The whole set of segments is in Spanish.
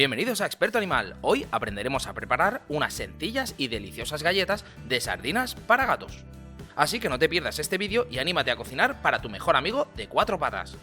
Bienvenidos a Experto Animal. Hoy aprenderemos a preparar unas sencillas y deliciosas galletas de sardinas para gatos. Así que no te pierdas este vídeo y anímate a cocinar para tu mejor amigo de cuatro patas.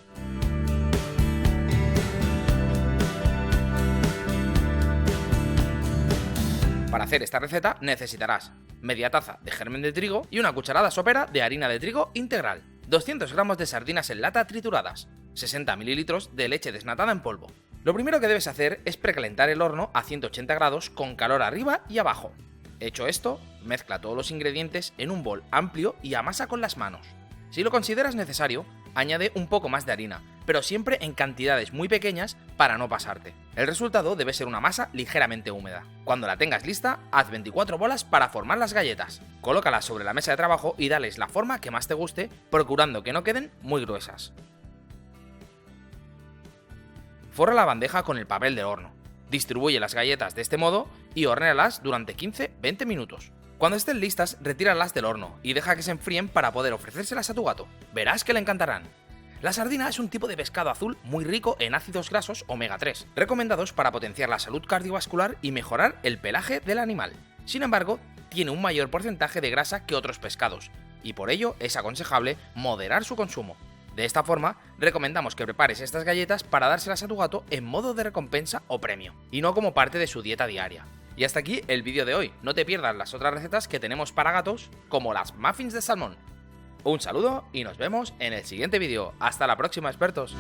Para hacer esta receta necesitarás media taza de germen de trigo y una cucharada sopera de harina de trigo integral, 200 gramos de sardinas en lata trituradas, 60 mililitros de leche desnatada en polvo. Lo primero que debes hacer es precalentar el horno a 180 grados con calor arriba y abajo. Hecho esto, mezcla todos los ingredientes en un bol amplio y amasa con las manos. Si lo consideras necesario, añade un poco más de harina, pero siempre en cantidades muy pequeñas para no pasarte. El resultado debe ser una masa ligeramente húmeda. Cuando la tengas lista, haz 24 bolas para formar las galletas. Colócalas sobre la mesa de trabajo y dales la forma que más te guste, procurando que no queden muy gruesas. Forra la bandeja con el papel de horno. Distribuye las galletas de este modo y hornéalas durante 15-20 minutos. Cuando estén listas, retíralas del horno y deja que se enfríen para poder ofrecérselas a tu gato. Verás que le encantarán. La sardina es un tipo de pescado azul muy rico en ácidos grasos omega 3, recomendados para potenciar la salud cardiovascular y mejorar el pelaje del animal. Sin embargo, tiene un mayor porcentaje de grasa que otros pescados, y por ello es aconsejable moderar su consumo. De esta forma, recomendamos que prepares estas galletas para dárselas a tu gato en modo de recompensa o premio, y no como parte de su dieta diaria. Y hasta aquí el vídeo de hoy. No te pierdas las otras recetas que tenemos para gatos, como las muffins de salmón. Un saludo y nos vemos en el siguiente vídeo. Hasta la próxima, expertos.